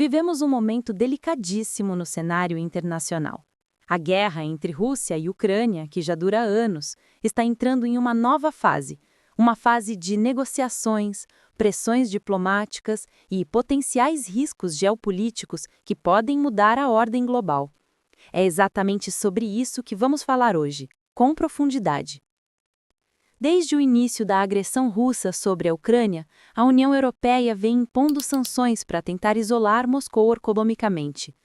Vivemos um momento delicadíssimo no cenário internacional. A guerra entre Rússia e Ucrânia, que já dura anos, está entrando em uma fase de negociações, pressões diplomáticas e potenciais riscos geopolíticos que podem mudar a ordem global. É exatamente sobre isso que vamos falar hoje, com profundidade. Desde o início da agressão russa sobre a Ucrânia, a União Europeia vem impondo sanções para tentar isolar Moscou economicamente.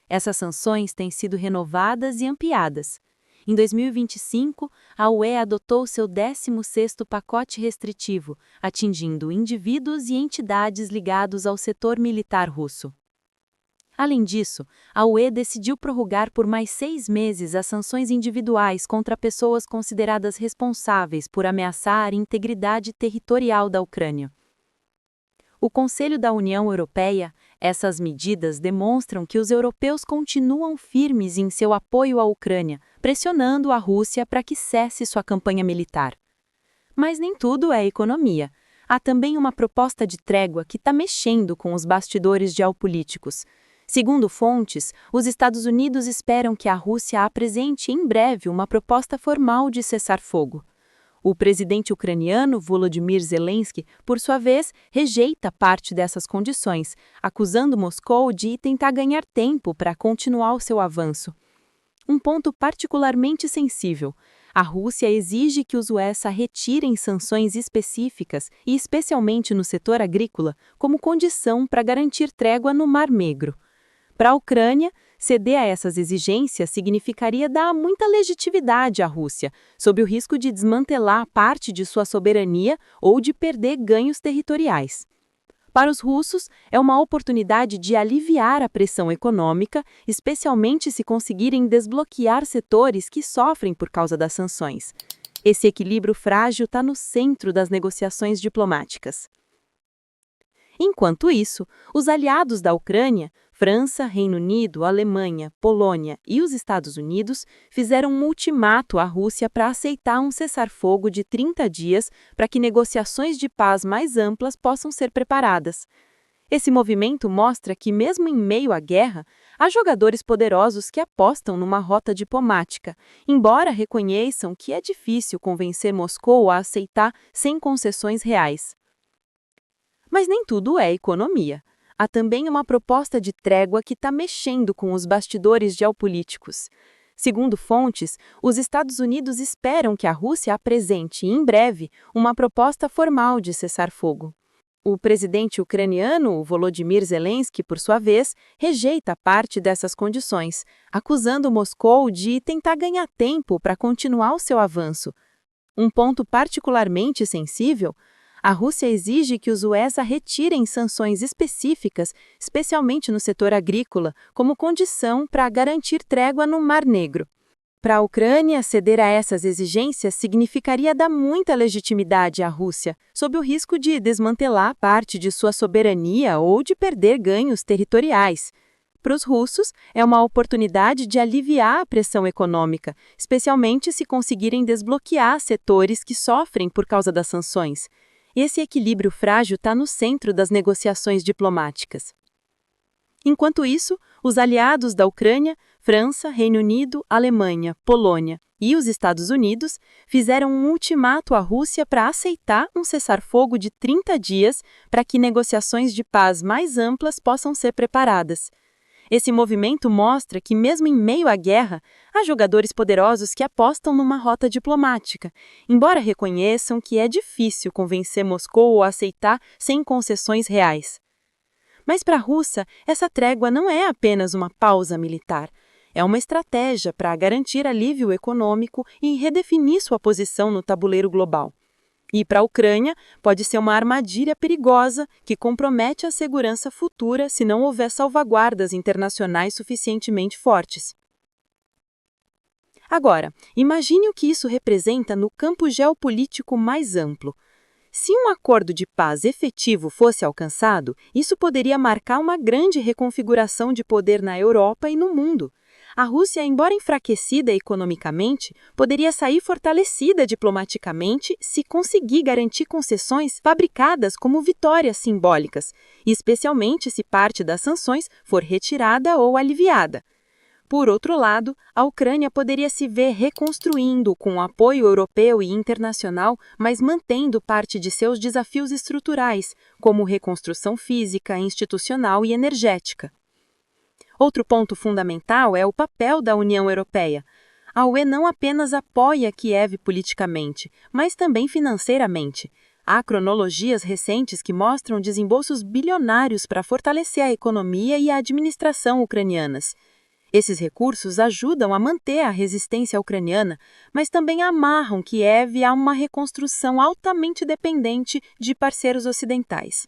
Essas sanções têm sido renovadas e ampliadas. Em 2025, a UE adotou seu 16º pacote restritivo, atingindo indivíduos e entidades ligados ao setor militar russo. Além disso, a UE decidiu prorrogar por mais 6 meses as sanções individuais contra pessoas consideradas responsáveis por ameaçar a integridade territorial da Ucrânia. O Conselho da União Europeia, essas medidas demonstram que os europeus continuam firmes em seu apoio à Ucrânia, pressionando a Rússia para que cesse sua campanha militar. Mas nem tudo é economia. Há também uma proposta de trégua que está mexendo com os bastidores geopolíticos. Segundo fontes, os Estados Unidos esperam que a Rússia apresente em breve uma proposta formal de cessar-fogo. O presidente ucraniano Volodymyr Zelensky, por sua vez, rejeita parte dessas condições, acusando Moscou de tentar ganhar tempo para continuar o seu avanço. Um ponto particularmente sensível: a Rússia exige que os USA retirem sanções específicas, e especialmente no setor agrícola, como condição para garantir trégua no Mar Negro. Para a Ucrânia, ceder a essas exigências significaria dar muita legitimidade à Rússia, sob o risco de desmantelar parte de sua soberania ou de perder ganhos territoriais. Para os russos, é uma oportunidade de aliviar a pressão econômica, especialmente se conseguirem desbloquear setores que sofrem por causa das sanções. Esse equilíbrio frágil está no centro das negociações diplomáticas. Enquanto isso, os aliados da Ucrânia, França, Reino Unido, Alemanha, Polônia e os Estados Unidos, fizeram um ultimato à Rússia para aceitar um cessar-fogo de 30 dias para que negociações de paz mais amplas possam ser preparadas. Esse movimento mostra que, mesmo em meio à guerra, há jogadores poderosos que apostam numa rota diplomática, embora reconheçam que é difícil convencer Moscou a aceitar sem concessões reais. Mas nem tudo é economia. Há também uma proposta de trégua que está mexendo com os bastidores geopolíticos. Segundo fontes, os Estados Unidos esperam que a Rússia apresente, em breve, uma proposta formal de cessar-fogo. O presidente ucraniano, Volodymyr Zelensky, por sua vez, rejeita parte dessas condições, acusando Moscou de tentar ganhar tempo para continuar o seu avanço. Um ponto particularmente sensível: a Rússia exige que os USA retirem sanções específicas, especialmente no setor agrícola, como condição para garantir trégua no Mar Negro. Para a Ucrânia, ceder a essas exigências significaria dar muita legitimidade à Rússia, sob o risco de desmantelar parte de sua soberania ou de perder ganhos territoriais. Para os russos, é uma oportunidade de aliviar a pressão econômica, especialmente se conseguirem desbloquear setores que sofrem por causa das sanções. Esse equilíbrio frágil está no centro das negociações diplomáticas. Enquanto isso, os aliados da Ucrânia, França, Reino Unido, Alemanha, Polônia e os Estados Unidos, fizeram um ultimato à Rússia para aceitar um cessar-fogo de 30 dias para que negociações de paz mais amplas possam ser preparadas. Esse movimento mostra que, mesmo em meio à guerra, há jogadores poderosos que apostam numa rota diplomática, embora reconheçam que é difícil convencer Moscou a aceitar sem concessões reais. Mas para a Rússia, essa trégua não é apenas uma pausa militar. É uma estratégia para garantir alívio econômico e redefinir sua posição no tabuleiro global. E para a Ucrânia, pode ser uma armadilha perigosa que compromete a segurança futura se não houver salvaguardas internacionais suficientemente fortes. Agora, imagine o que isso representa no campo geopolítico mais amplo. Se um acordo de paz efetivo fosse alcançado, isso poderia marcar uma grande reconfiguração de poder na Europa e no mundo. A Rússia, embora enfraquecida economicamente, poderia sair fortalecida diplomaticamente se conseguir garantir concessões fabricadas como vitórias simbólicas, especialmente se parte das sanções for retirada ou aliviada. Por outro lado, a Ucrânia poderia se ver reconstruindo com o apoio europeu e internacional, mas mantendo parte de seus desafios estruturais, como reconstrução física, institucional e energética. Outro ponto fundamental é o papel da União Europeia. A UE não apenas apoia Kiev politicamente, mas também financeiramente. Há cronologias recentes que mostram desembolsos bilionários para fortalecer a economia e a administração ucranianas. Esses recursos ajudam a manter a resistência ucraniana, mas também amarram Kiev a uma reconstrução altamente dependente de parceiros ocidentais.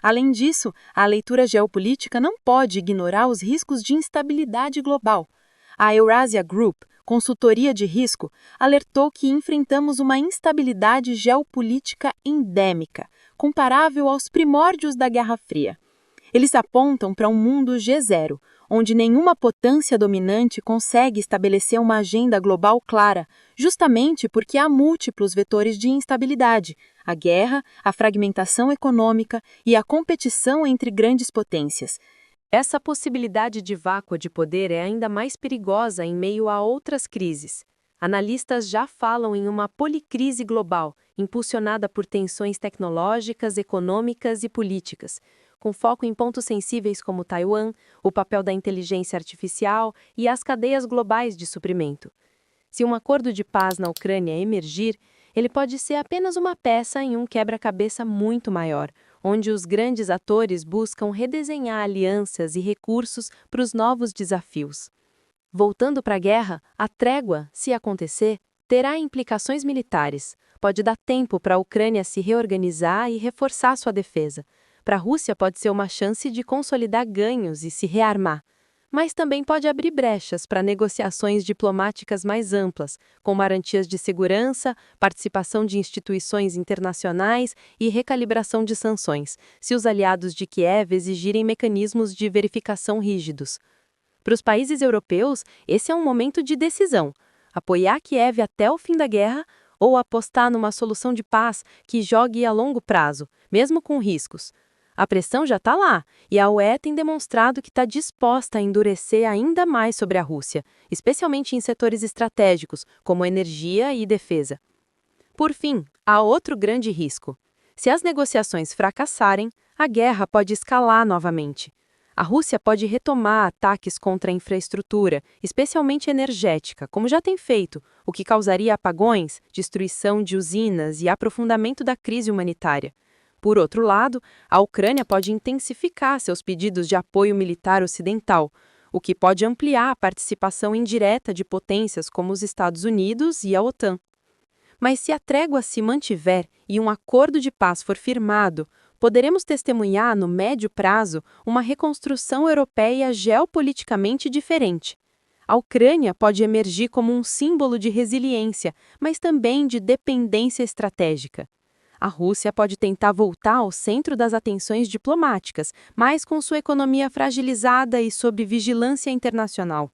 Além disso, a leitura geopolítica não pode ignorar os riscos de instabilidade global. A Eurasia Group, consultoria de risco, alertou que enfrentamos uma instabilidade geopolítica endêmica, comparável aos primórdios da Guerra Fria. Eles apontam para um mundo G0, onde nenhuma potência dominante consegue estabelecer uma agenda global clara, justamente porque há múltiplos vetores de instabilidade: a guerra, a fragmentação econômica e a competição entre grandes potências. Essa possibilidade de vácuo de poder é ainda mais perigosa em meio a outras crises. Analistas já falam em uma policrise global, impulsionada por tensões tecnológicas, econômicas e políticas, com foco em pontos sensíveis como Taiwan, o papel da inteligência artificial e as cadeias globais de suprimento. Se um acordo de paz na Ucrânia emergir, ele pode ser apenas uma peça em um quebra-cabeça muito maior, onde os grandes atores buscam redesenhar alianças e recursos para os novos desafios. Voltando para a guerra, a trégua, se acontecer, terá implicações militares. Pode dar tempo para a Ucrânia se reorganizar e reforçar sua defesa. Para a Rússia pode ser uma chance de consolidar ganhos e se rearmar, mas também pode abrir brechas para negociações diplomáticas mais amplas, com garantias de segurança, participação de instituições internacionais e recalibração de sanções, se os aliados de Kiev exigirem mecanismos de verificação rígidos. Para os países europeus, esse é um momento de decisão: apoiar Kiev até o fim da guerra ou apostar numa solução de paz que jogue a longo prazo, mesmo com riscos. A pressão já está lá, e a UE tem demonstrado que está disposta a endurecer ainda mais sobre a Rússia, especialmente em setores estratégicos, como energia e defesa. Por fim, há outro grande risco. Se as negociações fracassarem, a guerra pode escalar novamente. A Rússia pode retomar ataques contra a infraestrutura, especialmente energética, como já tem feito, o que causaria apagões, destruição de usinas e aprofundamento da crise humanitária. Por outro lado, a Ucrânia pode intensificar seus pedidos de apoio militar ocidental, o que pode ampliar a participação indireta de potências como os Estados Unidos e a OTAN. Mas se a trégua se mantiver e um acordo de paz for firmado, poderemos testemunhar, no médio prazo, uma reconstrução europeia geopoliticamente diferente. A Ucrânia pode emergir como um símbolo de resiliência, mas também de dependência estratégica. A Rússia pode tentar voltar ao centro das atenções diplomáticas, mas com sua economia fragilizada e sob vigilância internacional.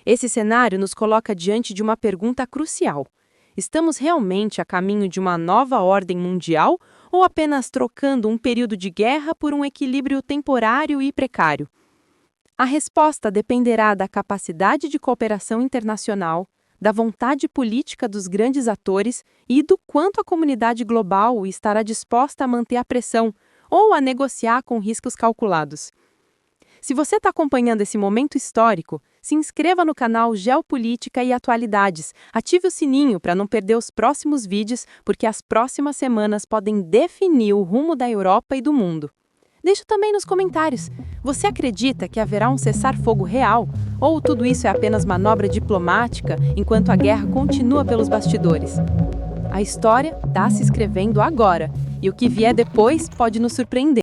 Esse cenário nos coloca diante de uma pergunta crucial: estamos realmente a caminho de uma nova ordem mundial ou apenas trocando um período de guerra por um equilíbrio temporário e precário? A resposta dependerá da capacidade de cooperação internacional, da vontade política dos grandes atores e do quanto a comunidade global estará disposta a manter a pressão ou a negociar com riscos calculados. Se você está acompanhando esse momento histórico, se inscreva no canal Geopolítica e Atualidades, ative o sininho para não perder os próximos vídeos, porque as próximas semanas podem definir o rumo da Europa e do mundo. Deixe também nos comentários: você acredita que haverá um cessar-fogo real? Ou tudo isso é apenas manobra diplomática enquanto a guerra continua pelos bastidores? A história está se escrevendo agora, e o que vier depois pode nos surpreender.